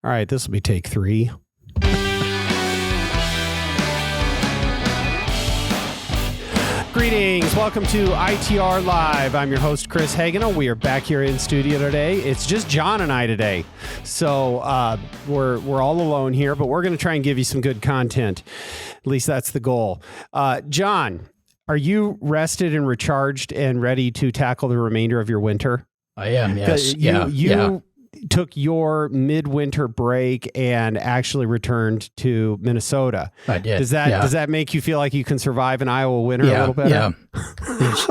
All right, this will be take 3. Greetings. Welcome to ITR Live. I'm your host, Chris Hagenel. We are back here in studio today. It's just John and I today. So we're all alone here, but we're going to try and give you some good content. At least that's the goal. John, are you rested and recharged and ready to tackle the remainder of your winter? I am, yes. You took your midwinter break and actually returned to Minnesota. I did. Does that make you feel like you can survive an Iowa winter a little better? Yeah.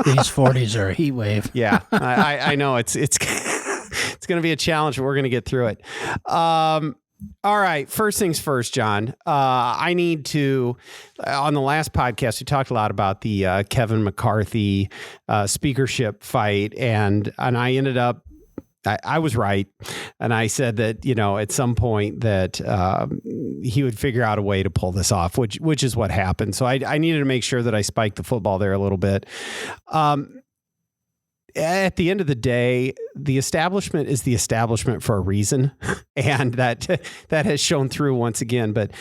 These 40s are a heat wave. Yeah, I know it's it's going to be a challenge, but we're going to get through it. All right. First things first, John. I need to. On the last podcast, we talked a lot about the Kevin McCarthy speakership fight, and I ended up. I was right. And I said that, at some point that he would figure out a way to pull this off, which is what happened. So I needed to make sure that I spiked the football there a little bit. At the end of the day, the establishment is the establishment for a reason. And that has shown through once again. But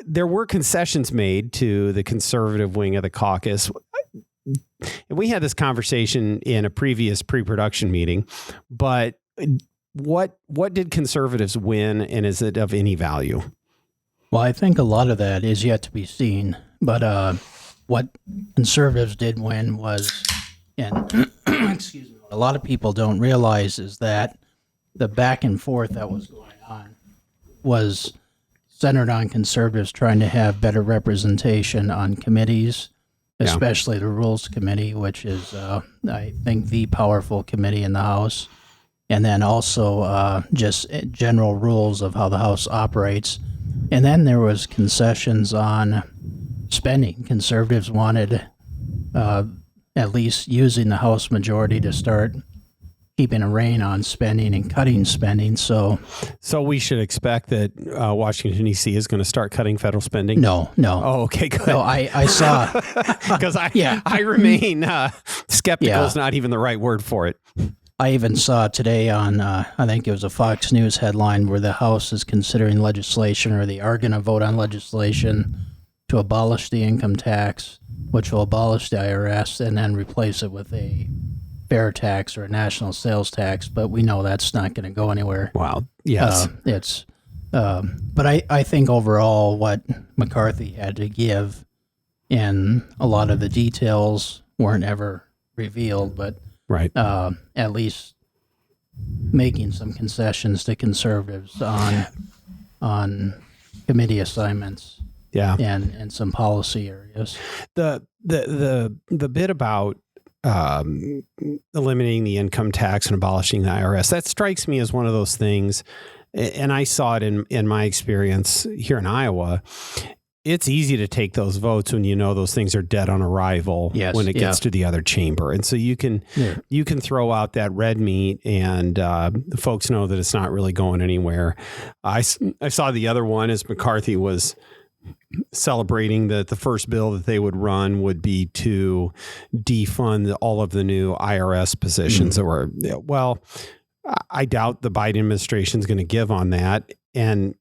there were concessions made to the conservative wing of the caucus. And we had this conversation in a previous pre-production meeting, but what did conservatives win, and is it of any value? Well, I think a lot of that is yet to be seen, but what conservatives did win was, and excuse me, what a lot of people don't realize is that the back and forth that was going on was centered on conservatives trying to have better representation on committees, especially the Rules Committee, which is, I think, the powerful committee in the House. And then also just general rules of how the House operates. And then there was concessions on spending. Conservatives wanted at least using the House majority to start keeping a rein on spending and cutting spending. So we should expect that Washington, D.C. is going to start cutting federal spending? No. Oh, okay, good. No, I saw. Because I remain skeptical is not even the right word for it. I even saw today on, I think it was a Fox News headline where the House is considering legislation, or they are going to vote on legislation to abolish the income tax, which will abolish the IRS and then replace it with a fair tax or a national sales tax, but we know that's not going to go anywhere. Wow. Yes. But I think overall what McCarthy had to give, and a lot of the details weren't ever revealed, but right. At least making some concessions to conservatives on committee assignments. Yeah. And some policy areas. The bit about eliminating the income tax and abolishing the IRS, that strikes me as one of those things, and I saw it in my experience here in Iowa. It's easy to take those votes when you know those things are dead on arrival when it gets to the other chamber. And so you can throw out that red meat, and folks know that it's not really going anywhere. I saw the other one as McCarthy was celebrating that the first bill that they would run would be to defund all of the new IRS positions that were, well, I doubt the Biden administration is going to give on that. And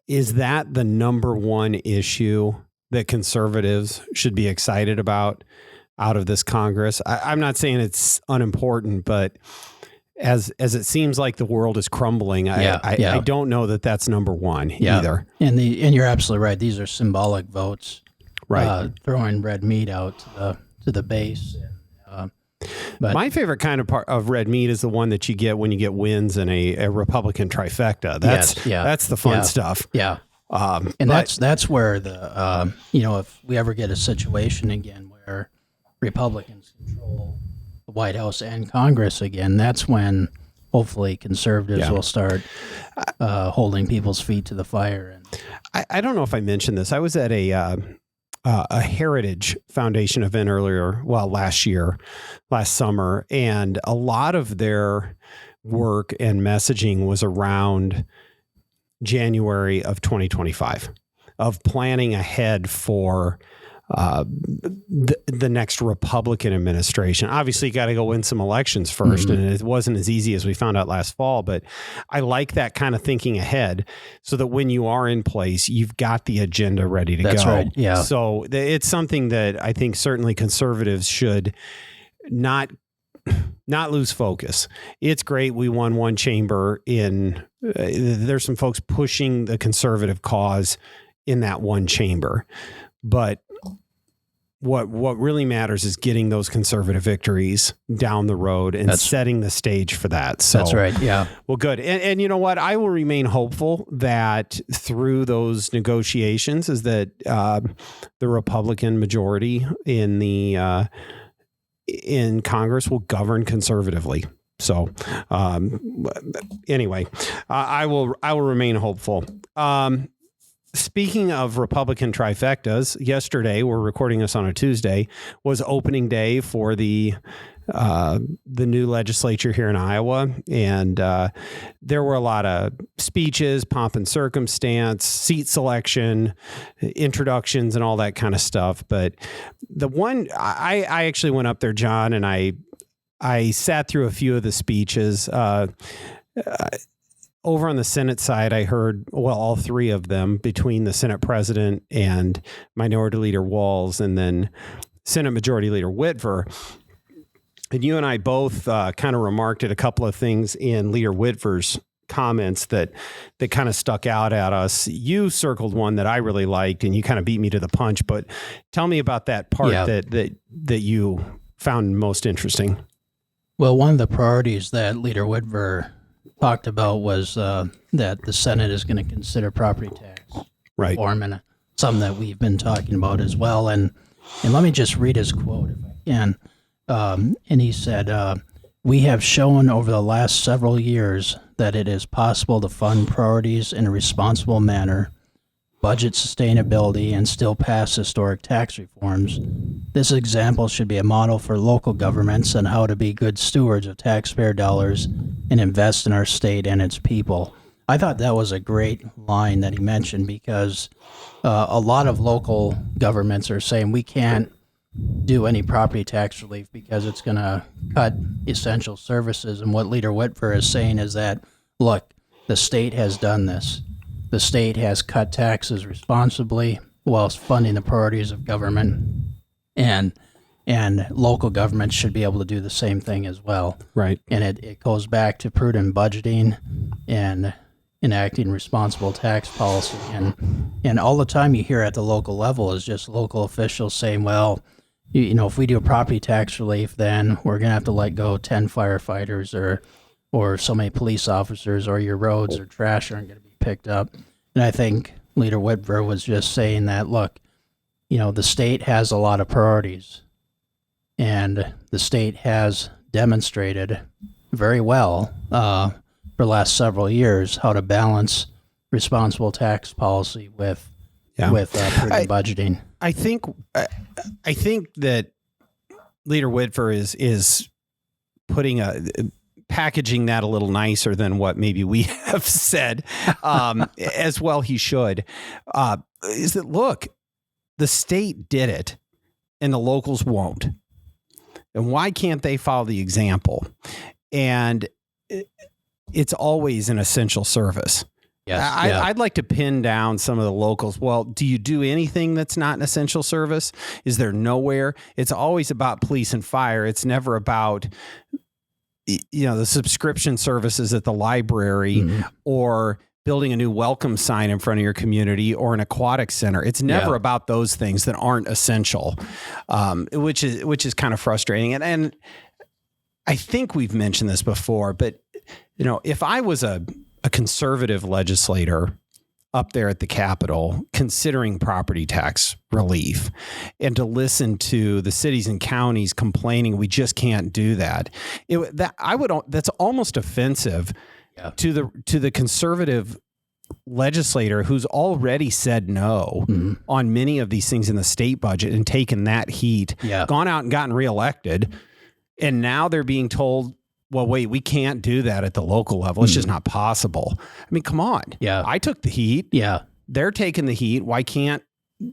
is that the number one issue that conservatives should be excited about out of this Congress? I'm not saying it's unimportant, but as it seems like the world is crumbling, I don't know that that's number one either. And you're absolutely right. These are symbolic votes, right? Throwing red meat out to the base. But my favorite kind of part of red meat is the one that you get when you get wins in a Republican trifecta. That's the fun stuff. Yeah. That's where the if we ever get a situation again where Republicans control the White House and Congress again, that's when hopefully conservatives will start holding people's feet to the fire. And I don't know if I mentioned this. I was at a Heritage Foundation event last summer, and a lot of their work and messaging was around January of 2025, of planning ahead for the next Republican administration. Obviously, you got to go win some elections first, and it wasn't as easy as we found out last fall. But I like that kind of thinking ahead, so that when you are in place, you've got the agenda ready to go. That's right. Yeah. So it's something that I think certainly conservatives should not lose focus. It's great we won one chamber in. There's some folks pushing the conservative cause in that one chamber, but what really matters is getting those conservative victories down the road and setting the stage for that. So that's right. Yeah. Well, good. And you know what? I will remain hopeful that through those negotiations is that the Republican majority in Congress will govern conservatively. So anyway, I will remain hopeful. Speaking of Republican trifectas, yesterday, we're recording this on a Tuesday, was opening day for the new legislature here in Iowa. And there were a lot of speeches, pomp and circumstance, seat selection, introductions, and all that kind of stuff. But the one, I actually went up there, John, and I sat through a few of the speeches. Over on the Senate side, I heard, all three of them between the Senate President and Minority Leader Walz, and then Senate Majority Leader Whitver. And you and I both kind of remarked at a couple of things in Leader Whitver's comments that kind of stuck out at us. You circled one that I really liked, and you kind of beat me to the punch. But tell me about that part that you found most interesting. Well, one of the priorities that Leader Whitver talked about was that the Senate is going to consider property tax reform, and something that we've been talking about as well. And let me just read his quote if I can. And he said, "We have shown over the last several years that it is possible to fund priorities in a responsible manner, budget sustainability, and still pass historic tax reforms. This example should be a model for local governments on how to be good stewards of taxpayer dollars and invest in our state and its people." I thought that was a great line that he mentioned, because a lot of local governments are saying we can't do any property tax relief because it's going to cut essential services. And what Leader Whitver is saying is that, look, the state has done this. The state has cut taxes responsibly whilst funding the priorities of government, and local governments should be able to do the same thing as well. Right. And it goes back to prudent budgeting and enacting responsible tax policy. And all the time you hear at the local level is just local officials saying, well, if we do a property tax relief, then we're going to have to let go 10 firefighters or so many police officers, or your roads or trash aren't going to be picked up. And I think Leader Whitver was just saying that, look, the state has a lot of priorities, and the state has demonstrated very well for the last several years how to balance responsible tax policy with prudent budgeting. I think that Leader Whitver is putting packaging that a little nicer than what maybe we have said, as well he should, is that, look, the state did it and the locals won't. And why can't they follow the example? And it's always an essential service. Yes, I'd like to pin down some of the locals. Well, do you do anything that's not an essential service? Is there nowhere? It's always about police and fire. It's never about the subscription services at the library or building a new welcome sign in front of your community or an aquatic center. It's never about those things that aren't essential, which is kind of frustrating. And I think we've mentioned this before, but if I was a conservative legislator up there at the Capitol considering property tax relief, and to listen to the cities and counties complaining we just can't do that, that's almost offensive to the conservative legislator who's already said no on many of these things in the state budget and taken that heat, gone out and gotten reelected, and now they're being told, well, wait, we can't do that at the local level. It's just not possible. I mean, come on. Yeah. I took the heat. Yeah. They're taking the heat. Why can't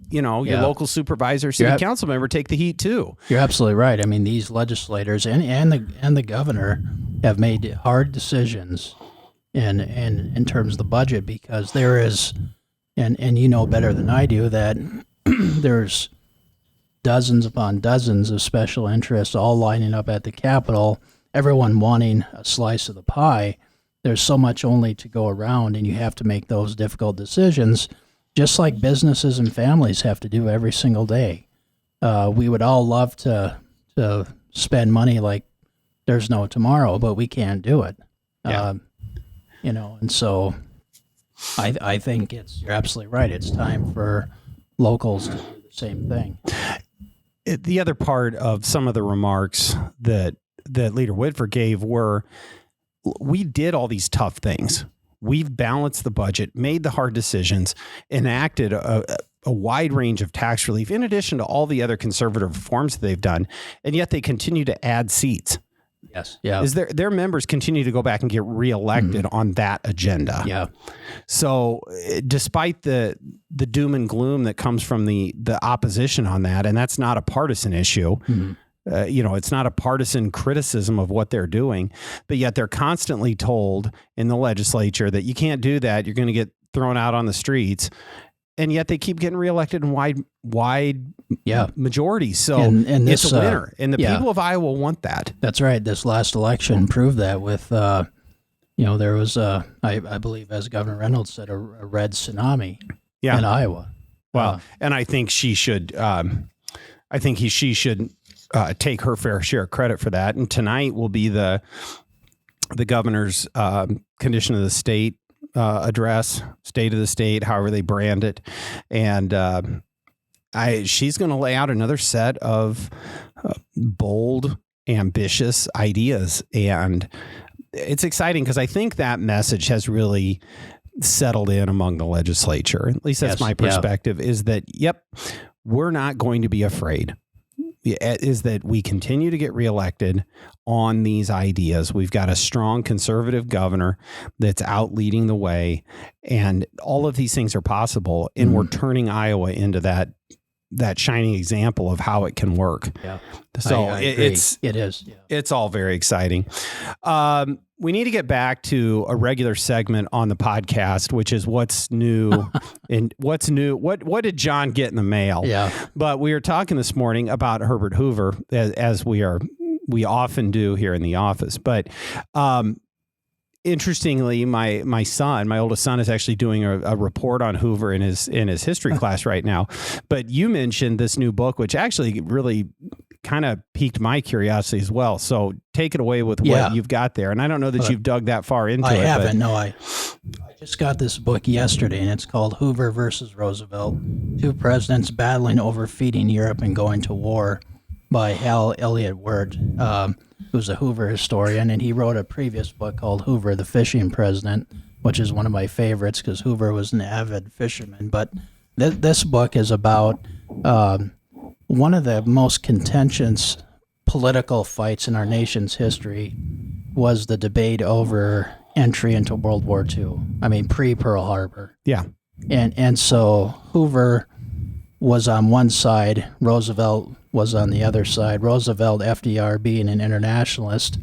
your local supervisor, city council member take the heat too. You're absolutely right. I mean, these legislators and the governor have made hard decisions in terms of the budget, because there is, and you know better than I do, that there's dozens upon dozens of special interests all lining up at the Capitol, everyone wanting a slice of the pie. There's so much only to go around, and you have to make those difficult decisions, just like businesses and families have to do every single day. We would all love to spend money like there's no tomorrow, but we can't do it. Yeah. And so I think you're absolutely right. It's time for locals to do the same thing. The other part of some of the remarks that Leader Whitford gave were, we did all these tough things. We've balanced the budget, made the hard decisions, enacted a wide range of tax relief in addition to all the other conservative reforms that they've done, and yet they continue to add seats. Yes. Yeah. Is their members continue to go back and get reelected on that agenda. Yeah. So despite the doom and gloom that comes from the opposition on that, and that's not a partisan issue, it's not a partisan criticism of what they're doing, but yet they're constantly told in the legislature that you can't do that. You're going to get thrown out on the streets. And yet they keep getting reelected in wide majorities. So and this, it's a winner. And the people of Iowa want that. That's right. This last election proved that with, there was, I believe, as Governor Reynolds said, a red tsunami in Iowa. Well, and I think she should, she should take her fair share of credit for that. And tonight will be the governor's condition of the state address, state of the state, however they brand it. And she's going to lay out another set of bold, ambitious ideas. And it's exciting because I think that message has really settled in among the legislature. At least that's my perspective, is that, we're not going to be afraid. Is that we continue to get reelected on these ideas. We've got a strong conservative governor that's out leading the way, and all of these things are possible. And we're turning Iowa into that shining example of how it can work. Yeah. So I agree. It is. Yeah. It's all very exciting. We need to get back to a regular segment on the podcast, which is what's new and what's new. What did John get in the mail? Yeah. But we were talking this morning about Herbert Hoover, as we often do here in the office. But interestingly, my oldest son is actually doing a report on Hoover in his history class right now. But you mentioned this new book, which actually really kind of piqued my curiosity as well. So take it away with what you've got there. And I don't know that you've dug that far into it. I haven't. No, I just got this book yesterday, and it's called Hoover versus Roosevelt: Two Presidents Battling Over Feeding Europe and Going to War, by Hal Elliott Wirt, who's a Hoover historian, and he wrote a previous book called Hoover, the Fishing President, which is one of my favorites because Hoover was an avid fisherman. But this book is about one of the most contentious political fights in our nation's history was the debate over entry into World War II. I mean, pre-Pearl Harbor. Yeah. And so Hoover was on one side, Roosevelt was on the other side. Roosevelt, FDR, being an internationalist.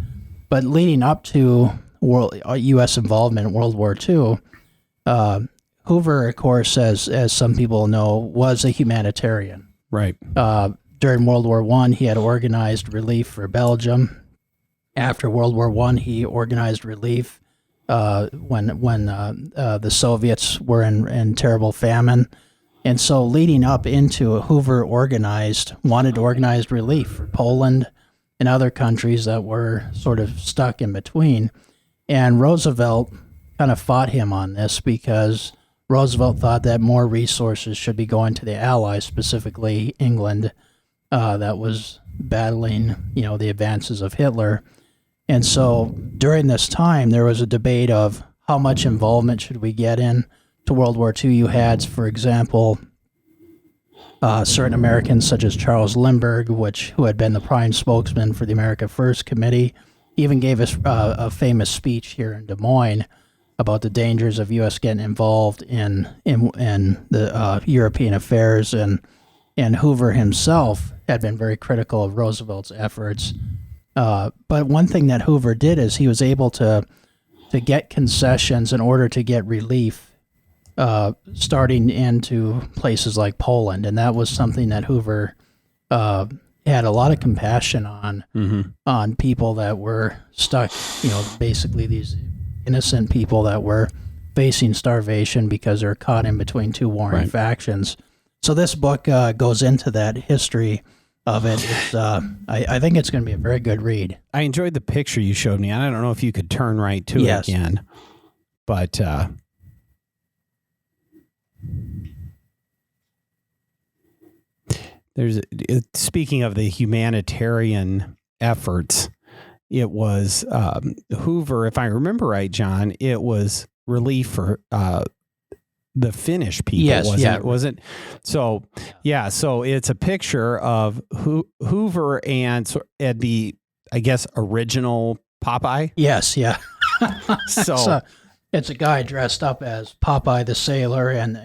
But leading up to U.S. involvement in World War II, Hoover, of course, as some people know, was a humanitarian. Right. During World War I, he had organized relief for Belgium. After World War I, he organized relief when the Soviets were in terrible famine. And so leading up into Hoover wanted to organize relief for Poland and other countries that were sort of stuck in between. And Roosevelt kind of fought him on this because Roosevelt thought that more resources should be going to the Allies, specifically England, that was battling, the advances of Hitler. And so during this time, there was a debate of how much involvement should we get in to World War II. You had, for example, certain Americans such as Charles Lindbergh, who had been the prime spokesman for the America First Committee, even gave us a famous speech here in Des Moines about the dangers of U.S. getting involved in the European affairs, and Hoover himself had been very critical of Roosevelt's efforts. But one thing that Hoover did is he was able to get concessions in order to get relief starting into places like Poland, and that was something that Hoover had a lot of compassion on people that were stuck, basically these innocent people that were facing starvation because they're caught in between two warring factions. So this book goes into that history of it. It's, I think it's going to be a very good read. I enjoyed the picture you showed me. I don't know if you could turn right to it again, but speaking of the humanitarian efforts, it was Hoover, if I remember right, John, it was relief for the Finnish people, wasn't it? So, so it's a picture of Hoover and the, I guess, original Popeye. Yes, yeah. So it's a guy dressed up as Popeye the Sailor, and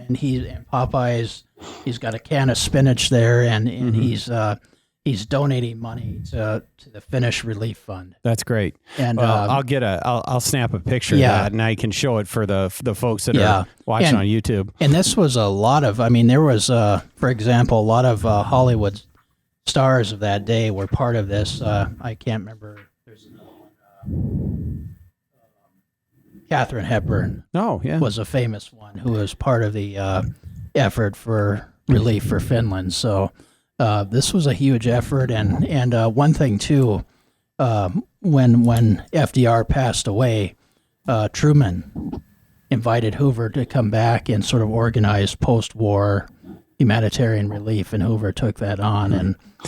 Popeye's he's got a can of spinach there, and he's donating money to the Finnish Relief Fund. That's great. And I'll snap a picture of that, and I can show it for the folks that are watching on YouTube. And this was a lot of, there was, for example, a lot of Hollywood stars of that day were part of this. I can't remember. There's another one. Katharine Hepburn was a famous one who was part of the effort for relief for Finland. So this was a huge effort, and one thing too, when FDR passed away, Truman invited Hoover to come back and sort of organize post-war humanitarian relief, and Hoover took that on,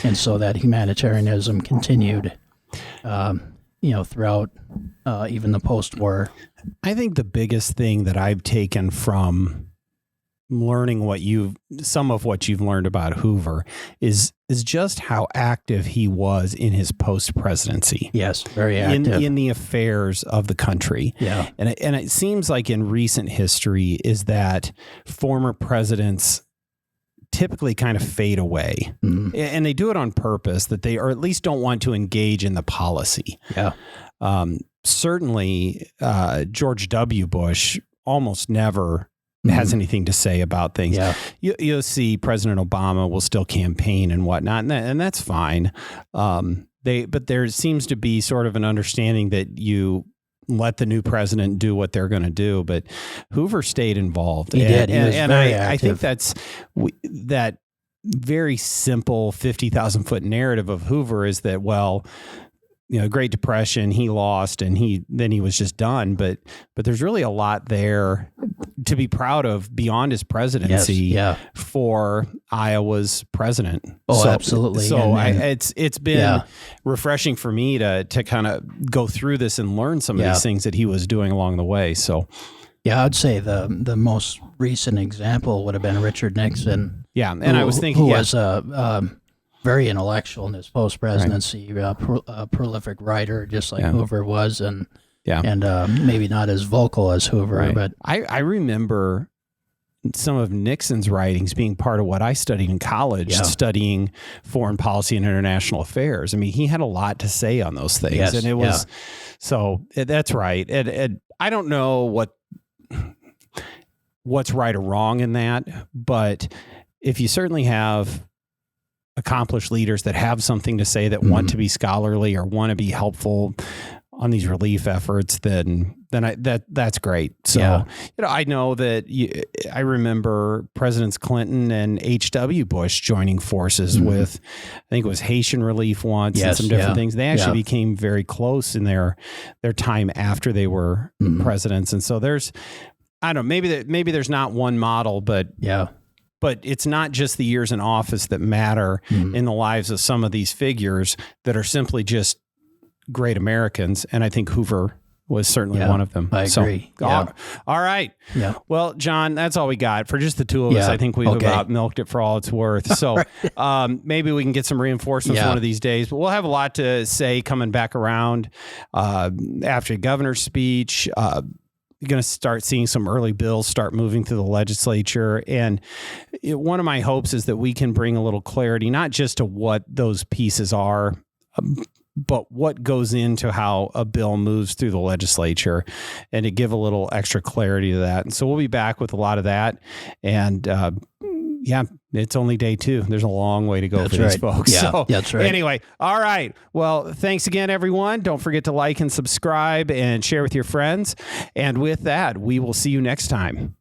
and so that humanitarianism continued, throughout even the post-war. I think the biggest thing that I've taken from learning some of what you've learned about Hoover is just how active he was in his post-presidency. Yes, very active. In the affairs of the country. Yeah. And it seems like in recent history is that former presidents typically kind of fade away. Mm-hmm. And they do it on purpose, that they, or at least don't want to engage in the policy. Yeah. Certainly, George W. Bush almost never has anything to say about things. Yeah. You'll see President Obama will still campaign and whatnot, and that's fine. But there seems to be sort of an understanding that you let the new president do what they're going to do. But Hoover stayed involved. He did. He was very active. I think that's that very simple 50,000 foot narrative of Hoover is that, Great Depression, he lost, and then he was just done. But there's really a lot there to be proud of beyond his presidency for Iowa's president. Oh, absolutely. So it's been refreshing for me to kind of go through this and learn some of these things that he was doing along the way. So. Yeah, I'd say the most recent example would have been Richard Nixon. Yeah, and I was thinking who was very intellectual in his post-presidency, a prolific writer, just like Hoover was, and maybe not as vocal as Hoover. But I remember some of Nixon's writings being part of what I studied in college, studying foreign policy and international affairs. I mean, he had a lot to say on those things, and it was that's right. And I don't know what's right or wrong in that, but if you certainly have accomplished leaders that have something to say, that want to be scholarly or want to be helpful on these relief efforts, then that's great. So, I know that I remember Presidents Clinton and H.W. Bush joining forces with, I think it was Haitian relief once and some different things. They actually became very close in their time after they were presidents. And so I don't know, maybe there's not one model, but it's not just the years in office that matter in the lives of some of these figures that are simply just great Americans. And I think Hoover was certainly one of them. I agree. All right. Yeah. Well, John, that's all we got for just the two of us. I think we've about milked it for all it's worth. So maybe we can get some reinforcements one of these days, but we'll have a lot to say coming back around after the governor's speech. going to start seeing some early bills start moving through the legislature. And one of my hopes is that we can bring a little clarity, not just to what those pieces are, but what goes into how a bill moves through the legislature, and to give a little extra clarity to that. And so we'll be back with a lot of that. And yeah, it's only day 2. There's a long way to go for these folks. Yeah, so that's right. Anyway, all right. Well, thanks again, everyone. Don't forget to like and subscribe and share with your friends. And with that, we will see you next time.